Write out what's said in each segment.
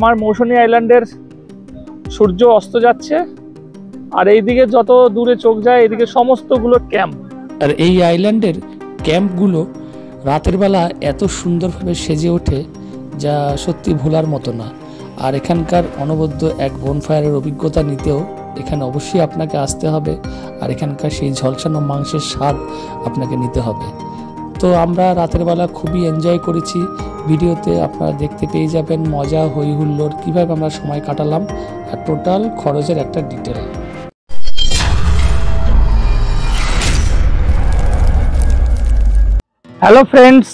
আমার মৌসুনী আইল্যান্ডের সূর্য অস্ত যাচ্ছে আর এইদিকে যত দূরে চোখ যায় এদিকে সমস্তগুলো ক্যাম্প। আর এই আইল্যান্ডের ক্যাম্পগুলো রাতের বেলা এত সুন্দরভাবে সেজে ওঠে যা সত্যি ভোলার মতো না। আর এখানকার অনবদ্য এক বনফায়ারের অভিজ্ঞতা নিতেও এখানে অবশ্যই আপনাকে আসতে হবে, আর এখানকার সেই ঝলসানো মাংসের স্বাদ আপনাকে নিতে হবে। তো আমরা রাতের বেলা খুবই এনজয় করেছি। ভিডিওতে আপনারা দেখতে পেয়ে যাবেন মজা হই হুল্লোড় কীভাবে আমরা সময় কাটালাম আর টোটাল খরচের একটা ডিটেল। হ্যালো ফ্রেন্ডস,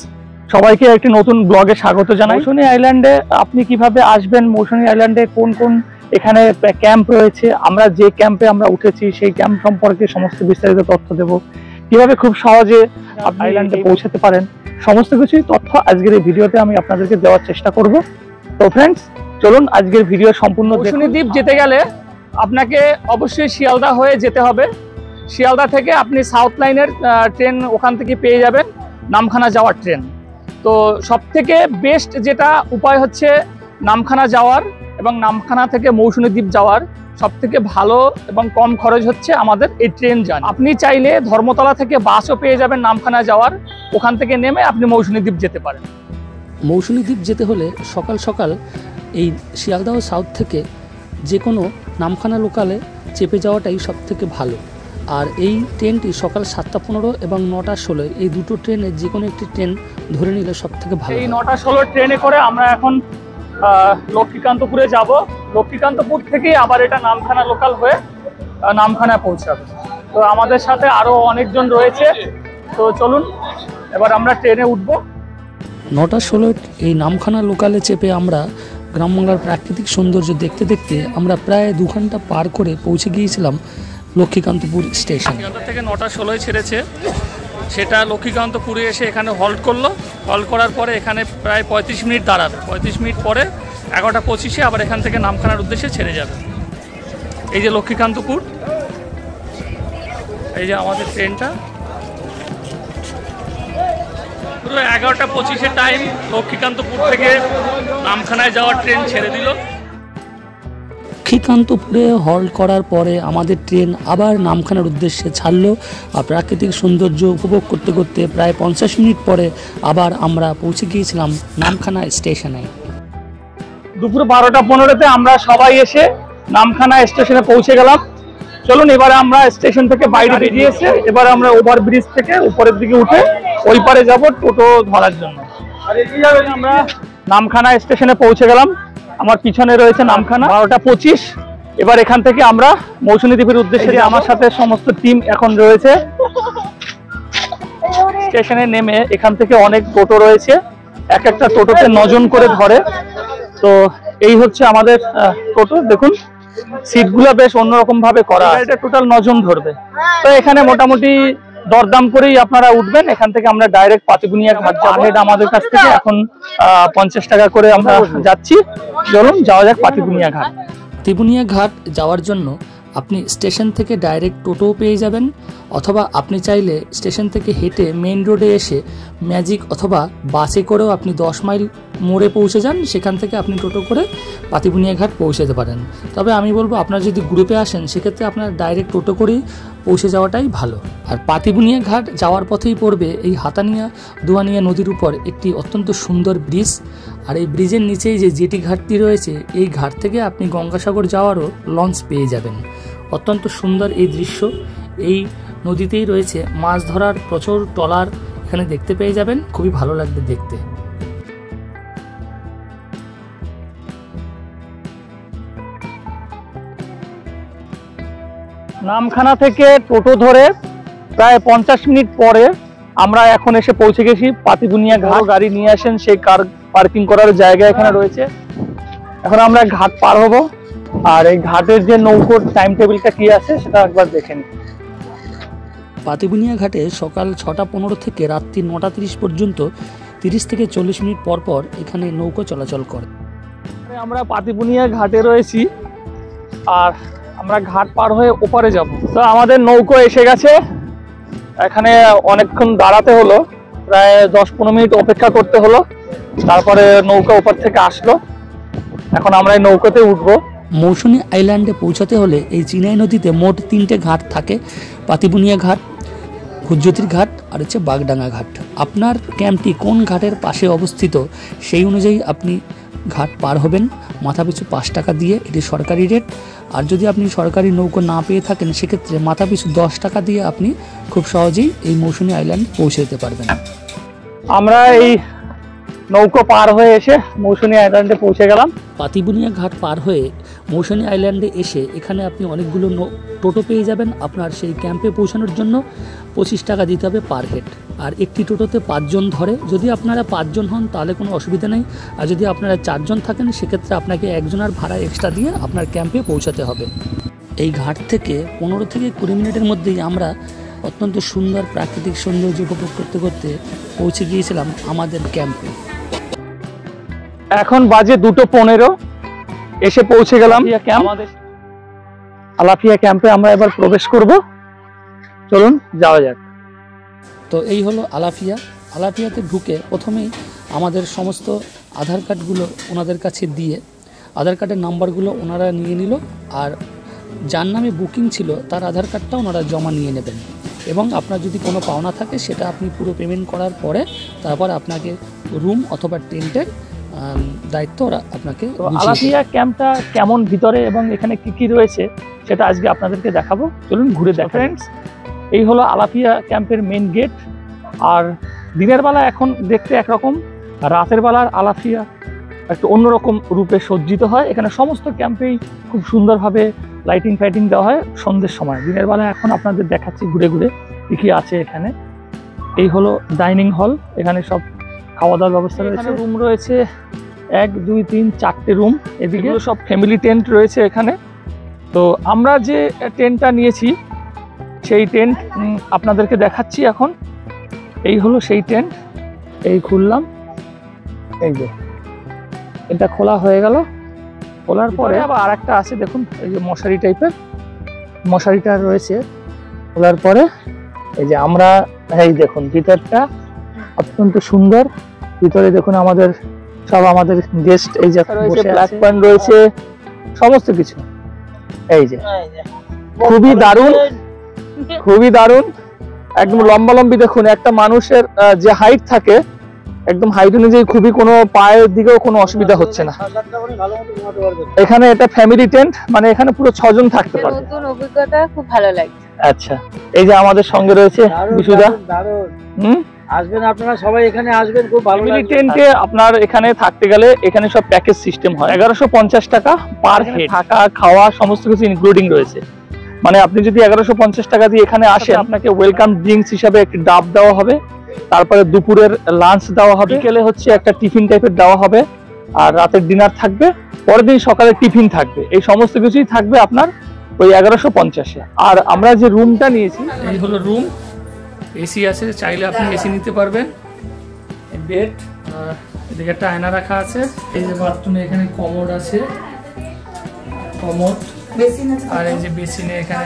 সবাইকে একটি নতুন ব্লগে স্বাগত জানাই। মৌসুনী আইল্যান্ডে আপনি কিভাবে আসবেন, মৌসুনী আইল্যান্ডে কোন কোন এখানে ক্যাম্প রয়েছে, আমরা যে ক্যাম্পে আমরা উঠেছি সেই ক্যাম্প সম্পর্কে সমস্ত বিস্তারিত তথ্য দেব, কিভাবে খুব সহজে আপনি আইল্যান্ডে পৌঁছাতে পারেন, সমস্ত কিছুই তথ্য আজকের এই ভিডিওতে আমি আপনাদেরকে দেওয়ার চেষ্টা করব। তো ফ্রেন্ডস চলুন আজকের ভিডিও সম্পূর্ণ। মৌসুনী দ্বীপ যেতে গেলে আপনাকে অবশ্যই শিয়ালদা হয়ে যেতে হবে। শিয়ালদা থেকে আপনি সাউথ লাইনের ট্রেন ওখান থেকে পেয়ে যাবেন, নামখানা যাওয়ার ট্রেন। তো সবথেকে বেস্ট যেটা উপায় হচ্ছে নামখানা যাওয়ার, এবং নামখানা থেকে মৌসুনী দ্বীপ যাওয়ার সবথেকে ভালো এবং কম খরচ হচ্ছে আমাদের এই ট্রেন যান। আপনি চাইলে ধর্মতলা থেকে বাসও পেয়ে যাবেন নামখানা যাওয়ার, ওখান থেকে নেমে আপনি মৌসুনী দ্বীপ যেতে পারেন। মৌসুনী দ্বীপ যেতে হলে সকাল সকাল এই শিয়ালদহ সাউথ থেকে যে কোনো নামখানা লোকালে চেপে যাওয়াটাই সবথেকে ভালো। আর এই ট্রেনটি সকাল 7:15 এবং 9:16 এই দুটো ট্রেনের যে কোনো একটি ট্রেন ধরে নিলে সবথেকে ভালো। এই 9:16 ট্রেনে করে আমরা এখন লক্ষ্মীকান্তপুরে যাব। লক্ষ্মীকান্তপুর থেকে আবার এটা নামখানা লোকাল হয়ে নামখানা পৌঁছাবে। তো আমাদের সাথে আরো অনেকজন রয়েছে, তো চলুন এবার আমরা ট্রেনে উঠবো। 9:16 এই নামখানা লোকালে চেপে আমরা গ্রাম বাংলার প্রাকৃতিক সৌন্দর্য দেখতে দেখতে আমরা প্রায় 2 ঘন্টা পার করে পৌঁছে গিয়েছিলাম লক্ষ্মীকান্তপুর স্টেশন। লক্ষ্মীকান্ত থেকে 9:16 ছেড়েছে, সেটা লক্ষ্মীকান্তপুরে এসে এখানে হল্ট করলো। হল্ট করার পরে এখানে প্রায় 35 মিনিট দাঁড়াবে। 35 মিনিট পরে 11:25 আবার এখান থেকে নামখানার উদ্দেশ্যে ছেড়ে যাবে। এই যে লক্ষ্মীকান্তপুর, এই যে আমাদের ট্রেনটা পুরো 11:25 টাইম লক্ষ্মীকান্তপুর থেকে নামখানায় যাওয়ার ট্রেন ছেড়ে দিল। লক্ষ্মীকান্তপুরে হল্ট করার পরে আমাদের ট্রেন আবার নামখানার উদ্দেশ্যে ছাড়লো। আর প্রাকৃতিক সৌন্দর্য উপভোগ করতে করতে প্রায় 50 মিনিট পরে আবার আমরা পৌঁছে গিয়েছিলাম নামখানা স্টেশনে। দুপুর 12:15 আমরা সবাই এসে নামখানা স্টেশনে পৌঁছে গেলাম। চলুন এবারে আমরা স্টেশন থেকে বাইরে বেরিয়ে এসে এবারে আমরা ওভারব্রিজ থেকে উপরের দিকে উঠে ওই পারে যাব টোটো ধরার জন্য। আমরা নামখানা স্টেশনে পৌঁছে গেলাম, আমার পিছনে রয়েছে নামখানা। 12:25 এবার এখান থেকে আমরা মৌসুনী দ্বীপের উদ্দেশ্যে আমার সাথে সমস্ত টিম এখন রয়েছে। স্টেশনে নেমে এখান থেকে অনেক টোটো রয়েছে, এক একটা টোটোতে 9 জন করে ধরে। তো এই হচ্ছে আমাদের টোটো, দেখুন সিটগুলো বেশ অন্যরকম ভাবে করা, এটা টোটাল 9 জন ধরবে। তো এখানে মোটামুটি দরদাম করেই আপনারা উঠবেন। এখান থেকে আমরা ডাইরেক্ট পাতিবুনিয়া ঘাট যাবো। আমাদের কাছ থেকে এখন 50 টাকা করে আমরা যাচ্ছি। চলুন যাওয়া যাক পাতিবুনিয়া ঘাট। পাতিবুনিয়া ঘাট যাওয়ার জন্য আপনি স্টেশন থেকে ডাইরেক্ট টোটোও পেয়ে যাবেন, অথবা আপনি চাইলে স্টেশন থেকে হেঁটে মেইন রোডে এসে ম্যাজিক অথবা বাসে করেও আপনি 10 মাইল মোড়ে পৌঁছে যান, সেখান থেকে আপনি টোটো করে পাতিবুনিয়া ঘাট পৌঁছাতে পারেন। তবে আমি বলবো আপনারা যদি গ্রুপে আসেন সেক্ষেত্রে আপনার ডাইরেক্ট টোটো করেই পৌঁছে যাওয়াটাই ভালো। আর পাতিবুনিয়া ঘাট যাওয়ার পথেই পড়বে এই হাতানিয়া দুয়ানিয়া নদীর উপর একটি অত্যন্ত সুন্দর ব্রিজ। আর এই ব্রিজের নিচেই যে জেটি ঘাটটি রয়েছে, এই ঘাট থেকে আপনি গঙ্গাসাগর যাওয়ারও লঞ্চ পেয়ে যাবেন। অত্যন্ত সুন্দর এই দৃশ্য। এই নদীতেই রয়েছে মাছ ধরার প্রচুর ট্রলার, এখানে দেখতে পেয়ে যাবেন, খুবই ভালো লাগবে দেখতে। নামখানা থেকে টোটো ধরে প্রায় 50 মিনিট পরে আমরা এখন এসে পৌঁছে গেছি পাতিবুনিয়া ঘাট। গাড়ি নিয়ে আসেন, সেই কার পার্কিং করার জায়গা এখানে রয়েছে। এখন আমরা ঘাট পার হব, আর এই ঘাটের যে নৌকোর টাইম টেবিলটা কি আছে সেটা একবার দেখে নিন। পাতিবুনিয়া ঘাটে সকাল 6:15 থেকে রাত্রি 9:30 পর্যন্ত 30 থেকে 40 মিনিট পর পর এখানে নৌকো চলাচল করে। আমরা পাতিবুনিয়া ঘাটে রয়েছি আর আমরা ঘাট পার হয়ে ওপারে যাব। তো আমাদের নৌকো এসে গেছে, এখানে অনেকক্ষণ দাঁড়াতে হলো, প্রায় 10-15 মিনিট অপেক্ষা করতে হলো, তারপরে নৌকা ওপার থেকে আসলো। এখন আমরা এই নৌকাতে উঠবো। মৌসুনী আইল্যান্ডে পৌঁছাতে হলে এই চিনাই নদীতে মোট 3টে ঘাট থাকে, পাতিবুনিয়া ঘাট, হুজ্জতির ঘাট আর হচ্ছে বাগডাঙ্গা ঘাট। আপনার ক্যাম্পটি কোন ঘাটের পাশে অবস্থিত সেই অনুযায়ী আপনি ঘাট পার হবেন মাথাপিছু 5 টাকা দিয়ে, এটি সরকারি রেট। আর যদি আপনি সরকারি নৌকো না পেয়ে থাকেন সেক্ষেত্রে মাথাপিছু 10 টাকা দিয়ে আপনি খুব সহজেই এই মৌসুনী আইল্যান্ড পৌঁছে যেতে পারবেন। আমরা এই নৌকো পার হয়ে এসে মৌসুনী আইল্যান্ডে পৌঁছে গেলাম। পাতিবুনিয়া ঘাট পার হয়ে মৌসুনী আইল্যান্ডে এসে এখানে আপনি অনেকগুলো টোটো পেয়ে যাবেন। আপনার সেই ক্যাম্পে পৌঁছানোর জন্য 25 টাকা দিতে হবে পার হেড। আর একটি টোটোতে 5 জন ধরে। যদি আপনারা 5 জন হন তাহলে কোনো অসুবিধা নেই, আর যদি আপনারা 4 জন থাকেন সেক্ষেত্রে আপনাকে একজনের ভাড়া এক্সট্রা দিয়ে আপনার ক্যাম্পে পৌঁছাতে হবে। এই ঘাট থেকে 15 থেকে 20 মিনিটের মধ্যেই আমরা অত্যন্ত সুন্দর প্রাকৃতিক সৌন্দর্য উপভোগ করতে করতে পৌঁছে গিয়েছিলাম আমাদের ক্যাম্পে। এখন বাজে 2:15, এসে পৌঁছে গেলাম আমাদের আলাফিয়া ক্যাম্পে। আমরা এবার প্রবেশ করব, চলুন যাওয়া যাক। তো এই হলো আলাফিয়া। আলাফিয়াতে ঢুকে প্রথমেই আমাদের সমস্ত আধার কার্ডগুলো ওনাদের কাছে দিয়ে আধার কার্ডের নাম্বারগুলো ওনারা নিয়ে নিল, আর যার নামে বুকিং ছিল তার আধার কার্ডটা ওনারা জমা নিয়ে নেবেন। এবং আপনার যদি কোনো পাওনা থাকে সেটা আপনি পুরো পেমেন্ট করার পরে তারপর আপনাকে রুম অথবা টেন্টের দায়িত্ব ওরা আপনাকে। আলাফিয়া ক্যাম্পটা কেমন ভিতরে এবং এখানে কি কি রয়েছে সেটা আজকে আপনাদেরকে দেখাবো, চলুন ঘুরে দেখেন। ফ্রেন্ডস, এই হলো আলাফিয়া ক্যাম্পের মেন গেট। আর দিনের বেলা এখন দেখতে একরকম, রাতের বেলার আলাফিয়া একটু অন্যরকম রূপে সজ্জিত হয়। এখানে সমস্ত ক্যাম্পেই খুব সুন্দরভাবে লাইটিং ফাইটিং দেওয়া হয় সন্ধ্যের সময়। দিনের বেলা এখন আপনাদের দেখাচ্ছি ঘুরে ঘুরে কি কি আছে এখানে। এই হলো ডাইনিং হল, এখানে সব খাওয়া দাওয়ার ব্যবস্থা রয়েছে। রুম রয়েছে 1, 2, 3, 4টে রুম। এদিকে সব ফ্যামিলি টেন্ট রয়েছে এখানে। তো আমরা যে টেন্টটা নিয়েছি সেই টেন্ট আপনাদেরকে দেখাচ্ছি এখন। এই হলো সেই টেন্ট, এই খুললাম, এই যে এটা খোলা হয়ে গেল। খোলার পরে আবার আরেকটা আছে, দেখুন এই যে মশারি টাইপের মশারিটা রয়েছে। খোলার পরে এই যে আমরা, এই দেখুন ভিতরটা অত্যন্ত সুন্দর। ভিতরে দেখুন আমাদের গেস্ট এই যে রয়েছে, ব্ল্যাক পয়েন্ট রয়েছে, সমস্ত কিছু। এই যে খুবই দারুণ, খুবই দারুণ, একদম লম্বালম্বি। দেখুন একটা মানুষের যে হাইট থাকে একদম হাইট অনুযায়ী খুবই, কোনো পায়ের দিকেও কোনো অসুবিধা হচ্ছে না। এখানে এটা ফ্যামিলি টেন্ট, মানে এখানে পুরো 6 জন থাকতে পারবে। নতুন অভিজ্ঞতা, খুব ভালো লাগছে। আচ্ছা, এই যে আমাদের সঙ্গে রয়েছে বিশুদা। আসবেন আপনারা সবাই, এখানে আসবেন, খুব ভালো ফ্যামিলি টেন্টে আপনার এখানে থাকতে গেলে এখানে সব প্যাকেজ সিস্টেম হয়। 1150 টাকা পার হেড, থাকা খাওয়া সমস্ত কিছু ইনক্লুডিং রয়েছে। মানে আপনি যদি 1150 টাকা দিয়ে এখানে আসেন, আপনাকে ওয়েলকাম ড্রিঙ্কস হিসাবে একটি ডাব দেওয়া হবে, তারপরে দুপুরের লাঞ্চ দেওয়া হবে, বিকেলে হচ্ছে একটা টিফিন টাইপের দেওয়া হবে, আর রাতের ডিনার থাকবে, পরের দিন সকালে টিফিন থাকবে। এই সমস্ত কিছুই থাকবে আপনার ওই 1150-এ। আর আমরা যে রুমটা নিয়েছি, এই হলো রুম। এসি আছে, চাইলে আপনি এসি নিতে পারবেন। বেড, আর এদিকে একটা আয়না রাখা আছে। এই যে বাথরুমে এখানে কমোড আছে, কমোড, আর এই যে বেসিনে, এখানে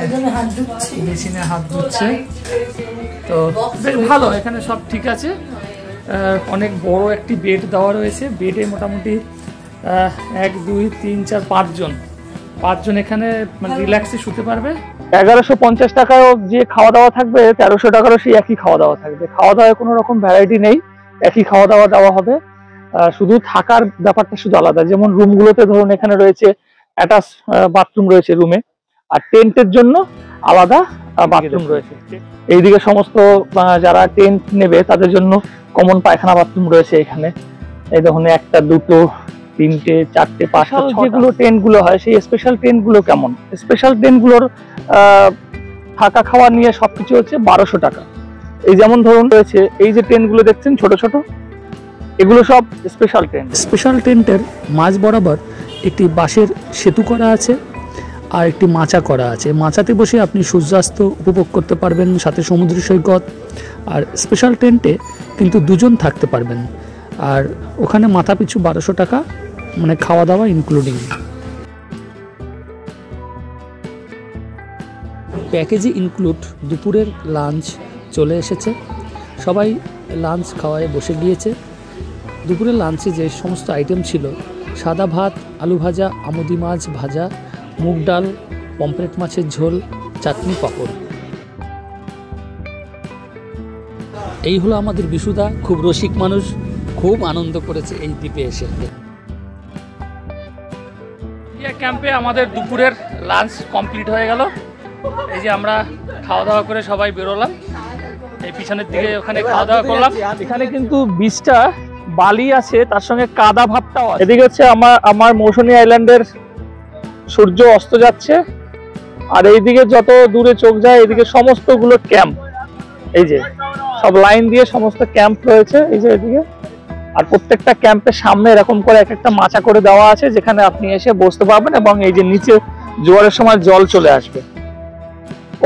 বেসিনে হাত ধুচ্ছে। তো বেশ ভালো, এখানে সব ঠিক আছে। অনেক বড় একটি বেড দেওয়া রয়েছে। বেডে মোটামুটি 1, 2, 3, 4, 5 জন এখানে মানে রিল্যাক্সে শুতে পারবে। 1150 টাকায় যে খাওয়া দাওয়া থাকবে, 1300 টাকারও সেই একই খাওয়া দাওয়া থাকবে। খাওয়া দাওয়ায় কোনো রকম ভ্যারাইটি নেই, একই খাওয়া দাওয়া দেওয়া হবে। শুধু থাকার ব্যাপারটা শুধু আলাদা। যেমন রুমগুলোতে ধরুন এখানে রয়েছে অ্যাটাচ বাথরুম রয়েছে রুমে, আর টেন্টের জন্য আলাদা বাথরুম রয়েছে। এইদিকে সমস্ত যারা টেন্ট নেবে তাদের জন্য কমন পায়খানা বাথরুম রয়েছে এখানে। এই দেখুন 1, 2, 3, 4, 5 যেগুলো টেন্ট গুলো হয়, সেই স্পেশাল টেন্ট গুলো কেমন? স্পেশাল টেন্ট গুলোর থাকা খাওয়া নিয়ে সবকিছু হচ্ছে 1200 টাকা। এই যেমন ধরুন রয়েছে এই যে টেন্ট গুলো দেখছেন ছোট ছোট, এগুলো সব স্পেশাল টেন্ট। স্পেশাল টেন্টের মাঝ বরাবর একটি বাঁশের সেতু করা আছে, আর একটি মাচা করা আছে। মাচাতে বসে আপনি সূর্যাস্ত উপভোগ করতে পারবেন, সাথে সমুদ্র সৈকত। আর স্পেশাল টেন্টে কিন্তু 2 জন থাকতে পারবেন, আর ওখানে মাথা পিছু 1200 টাকা, মানে খাওয়া দাওয়া ইনক্লুডিং। প্যাকেজে ইনক্লুড দুপুরের লাঞ্চ চলে এসেছে, সবাই লাঞ্চ খাওয়ায় বসে গিয়েছে। দুপুরের লাঞ্চে যে সমস্ত আইটেম ছিল সাদা ভাত, আলু ভাজা, আমুদি মাছ ভাজা, মুগ ডাল, পমফ্রেট মাছের ঝোল, চাটনি, পাঁপড়। এই হলো আমাদের বিশুদা, খুব রসিক মানুষ, খুব আনন্দ করেছে এই দ্বীপে এসে। ক্যাম্পে আমাদের দুপুরের লাঞ্চ কমপ্লিট হয়ে গেল। এই যে আমরা খাওয়া দাওয়া করে সবাই বেরোলাম, এই পিছনের দিকে ওখানে খাওয়া দাওয়া করলাম। এখানে কিন্তু বিচটা বালি আছে, তার সঙ্গে কাদা ভাবটাও আছে। এদিকে হচ্ছে আমার মৌসুনী আইল্যান্ডের সূর্য অস্ত যাচ্ছে, আর এইদিকে যত দূরে চোখ যায় এদিকে সমস্তগুলো ক্যাম্প। এই যে সব লাইন দিয়ে সমস্ত ক্যাম্প রয়েছে এই যে এদিকে, আর প্রত্যেকটা ক্যাম্পের সামনে এরকম করে এক একটা মাচা করে দেওয়া আছে, যেখানে আপনি এসে বসতে পারবেন এবং এই যে নিচে জোয়ারের সময় জল চলে আসবে।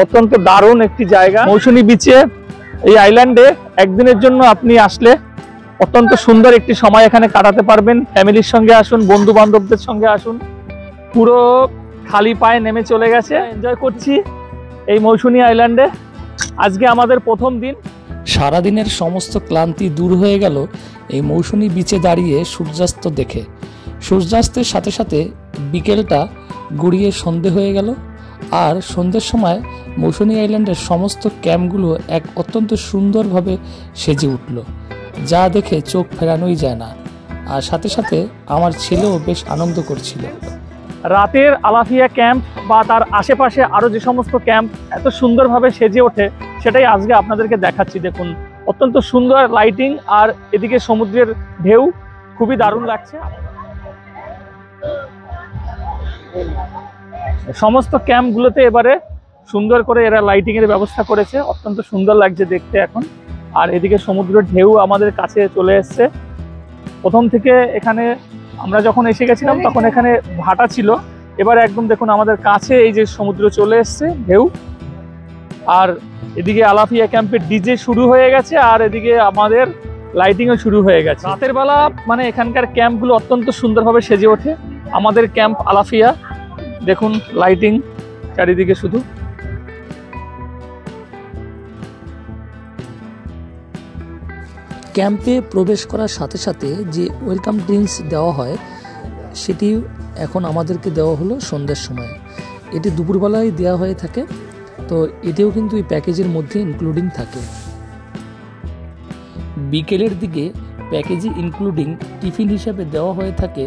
অত্যন্ত দারুণ একটি জায়গা মৌসুনী বিচে। এই আইল্যান্ডে একদিনের জন্য আপনি আসলে অত্যন্ত সুন্দর একটি সময় এখানে কাটাতে পারবেন। ফ্যামিলির সঙ্গে আসুন, বন্ধু বান্ধবদের সঙ্গে আসুন। পুরো খালি পায়ে নেমে চলে গেছে, এনজয় করছি এই মৌসুনী আইল্যান্ডে। আজকে আমাদের প্রথম দিন। সারাদিনের সমস্ত ক্লান্তি দূর হয়ে গেল এই মৌসুনী বিচে দাঁড়িয়ে সূর্যাস্ত দেখে। সূর্যাস্তের সাথে সাথে বিকেলটা গড়িয়ে সন্ধে হয়ে গেল, আর সন্ধ্যের সময় মৌসুনী আইল্যান্ডের সমস্ত ক্যাম্পগুলো এক অত্যন্ত সুন্দরভাবে সেজে উঠল, যা দেখে চোখ ফেরানোই যায় না। আর সাথে সাথে আমার ছেলেও বেশ আনন্দ করছিল। রাতের আলাফিয়া ক্যাম্প বা তার আশেপাশে আরো যে সমস্ত ক্যাম্প এত সুন্দরভাবে সেজে ওঠে, সেটাই আজকে আপনাদেরকে দেখাচ্ছি। দেখুন, অত্যন্ত সুন্দর লাইটিং, আর এদিকে সমুদ্রের ঢেউ, খুবই দারুণ লাগছে। সমস্ত ক্যাম্পগুলোতে এবারে সুন্দর করে এরা লাইটিং এর ব্যবস্থা করেছে, অত্যন্ত সুন্দর লাগছে দেখতে এখন। আর এদিকে সমুদ্রের ঢেউ আমাদের কাছে চলে এসছে। প্রথম থেকে এখানে আমরা যখন এসে গেছিলাম তখন এখানে ভাটা ছিল, এবার একদম দেখুন আমাদের কাছে এই যে সমুদ্র চলে এসছে ঢেউ। আর এদিকে আলাফিয়া ক্যাম্পের ডিজে শুরু হয়ে গেছে, আর এদিকে আমাদের লাইটিংও শুরু হয়ে গেছে। রাতের বেলা মানে এখানকার ক্যাম্পগুলো অত্যন্ত সুন্দরভাবে সেজে ওঠে। আমাদের ক্যাম্প আলাফিয়া, দেখুন লাইটিং চারিদিকে শুধু। ক্যাম্পে প্রবেশ করার সাথে সাথে যে ওয়েলকাম ড্রিঙ্কস দেওয়া হয়, সেটি এখন আমাদেরকে দেওয়া হলো সন্ধ্যার সময়। এটি দুপুরবেলায় দেওয়া হয়ে থাকে, তো এটিও কিন্তু এই প্যাকেজের মধ্যে ইনক্লুডিং থাকে। বিকেলের দিকে প্যাকেজে ইনক্লুডিং টিফিন হিসাবে দেওয়া হয়ে থাকে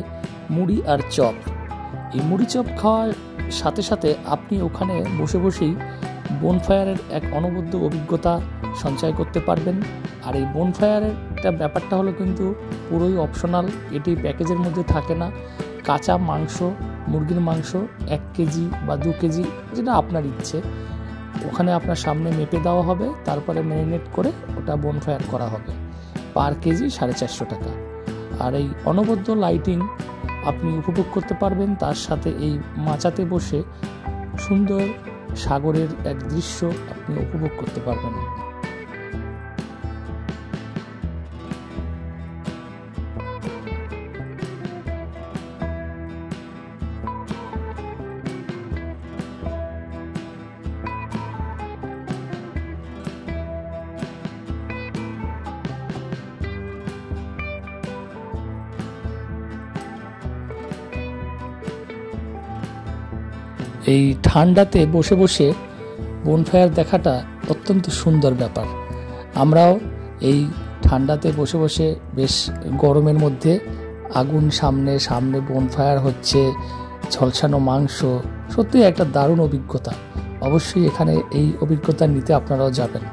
মুড়ি আর চপ। এই মুড়ি চপ খাওয়ার সাথে সাথে আপনি ওখানে বসে বসেই বোনফায়ারের এক অনবদ্য অভিজ্ঞতা সঞ্চয় করতে পারবেন। আর এই বোনফায়ারের ব্যাপারটা হলো কিন্তু পুরোই অপশনাল, এটি প্যাকেজের মধ্যে থাকে না। কাঁচা মাংস, মুরগির মাংস 1 কেজি বা 2 কেজি, যেটা আপনার ইচ্ছে, ওখানে আপনার সামনে মেপে দেওয়া হবে, তারপরে ম্যারিনেট করে ওটা বোনফায়ার করা হবে। পার কেজি 450 টাকা। আর এই অনবদ্য লাইটিং আপনি উপভোগ করতে পারবেন, তার সাথে এই মাচাতে বসে সুন্দর সাগরের এক দৃশ্য আপনি উপভোগ করতে পারবেন। এই ঠান্ডাতে বসে বসে বোনফায়ার দেখাটা অত্যন্ত সুন্দর ব্যাপার। আমরাও এই ঠান্ডাতে বসে বসে বেশ গরমের মধ্যে আগুন সামনে সামনে বোনফায়ার হচ্ছে, ঝলসানো মাংস, সত্যি একটা দারুণ অভিজ্ঞতা। অবশ্যই এখানে এই অভিজ্ঞতা নিতে আপনারাও যাবেন।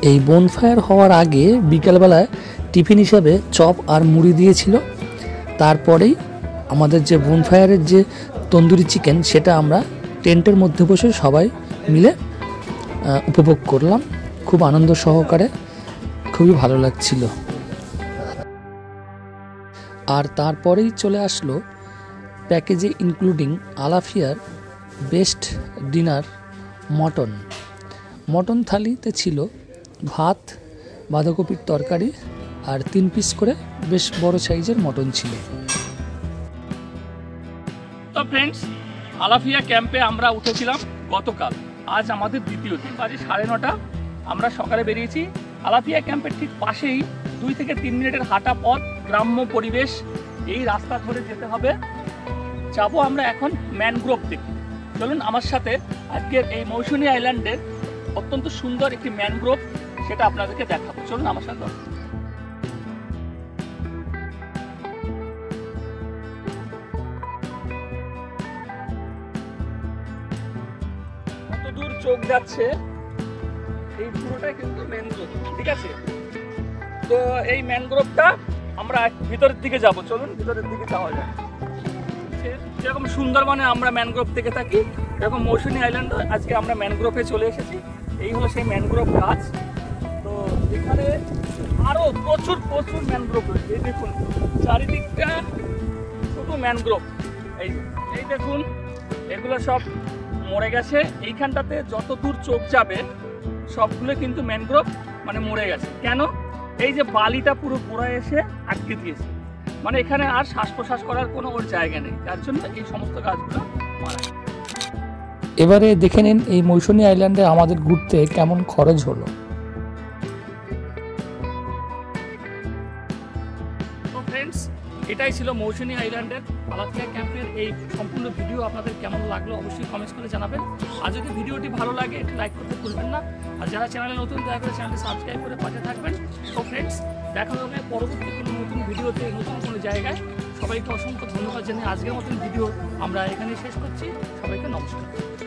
এই বোনফায়ার হওয়ার আগে বিকালবেলায় টিফিন হিসাবে চপ আর মুড়ি দিয়েছিল। তারপরেই আমাদের যে বোনফায়ারের যে তন্দুরি চিকেন, সেটা আমরা টেন্টের মধ্যে বসে সবাই মিলে উপভোগ করলাম খুব আনন্দ সহকারে। খুবই ভালো লাগছিল। আর তারপরেই চলে আসলো প্যাকেজে ইনক্লুডিং আলাফিয়ার বেস্ট ডিনার মটন থালিতে ছিল ভাত, বাঁধাকপির তরকারি আর 3 পিস করে বেশ বড় সাইজের মটন ছিল। তো ফ্রেন্ডস, আলাফিয়া ক্যাম্পে আমরা উঠেছিলাম গতকাল, আজ আমাদের দ্বিতীয় দিন। বাজে 9:30 আমরা সকালে বেরিয়েছি। আলাফিয়া ক্যাম্পের ঠিক পাশেই 2 থেকে 3 মিনিটের হাঁটা পথ, গ্রাম্য পরিবেশ। এই রাস্তা ধরে যেতে হবে। যাবো আমরা এখন ম্যানগ্রোভ দেখি। চলুন আমার সাথে আজকের এই মৌসুনী আইল্যান্ডের অত্যন্ত সুন্দর একটি ম্যানগ্রোভ সেটা আপনাদেরকে দেখাবো। চলুন আমার সাথে। কতদূর চোখ যাচ্ছে এই পুরোটাই কিন্তু ম্যানগ্রোভ, ঠিক আছে? তো এই ম্যানগ্রোভটা আমরা ভিতরের দিকে যাব। চলুন ভিতরের দিকে যাওয়া যায়। যেরকম সুন্দরবনে আমরা ম্যানগ্রোভ থেকে থাকি, এরকম মৌসুনী আইল্যান্ড আজকে আমরা ম্যানগ্রোভে চলে এসেছি। এই হলো সেই ম্যানগ্রোভ গাছ। তো এখানে আরো প্রচুর প্রচুর ম্যানগ্রোভ রয়েছে। এই দেখুন চারিদিকটা শুধু ম্যানগ্রোভ। এই দেখুন এগুলো সব মরে গেছে। এইখানটাতে যত দূর চোখ যাবে সবগুলো কিন্তু ম্যানগ্রোভ মানে মরে গেছে। কেন? এই যে বালিটা পুরো গোড়ায় এসে আটকে দিয়েছে, মানে এখানে আর শ্বাস প্রশ্বাস করার কোনো ওর জায়গা নেই, যার জন্য এই সমস্ত গাছগুলো মারা গেছে। এবারে দেখে নিন এই মৌসুনী আইল্যান্ডে আমাদের ঘুরতে কেমন খরচ হলো। তো ফ্রেন্ডস, এটাই ছিল মৌসুনী আইল্যান্ডের আলাস্কা ক্যাম্পের এই সম্পূর্ণ ভিডিও। আপনাদের কেমন লাগলো অবশ্যই কমেন্টস করে জানাবেন। আর যদি ভিডিওটি ভালো লাগে একটু লাইক করতে ভুলবেন না। আর যারা চ্যানেলে নতুন দয়া করে চ্যানেলটি সাবস্ক্রাইব করে পাশে থাকবেন। তো ফ্রেন্ডস, দেখা হবে পরবর্তী কোনো নতুন ভিডিওতে, নতুন কোনো জায়গায়। সবাইকে অসংখ্য ধন্যবাদ জানিয়ে আজকের মতন ভিডিও আমরা এখানে শেষ করছি। সবাইকে নমস্কার।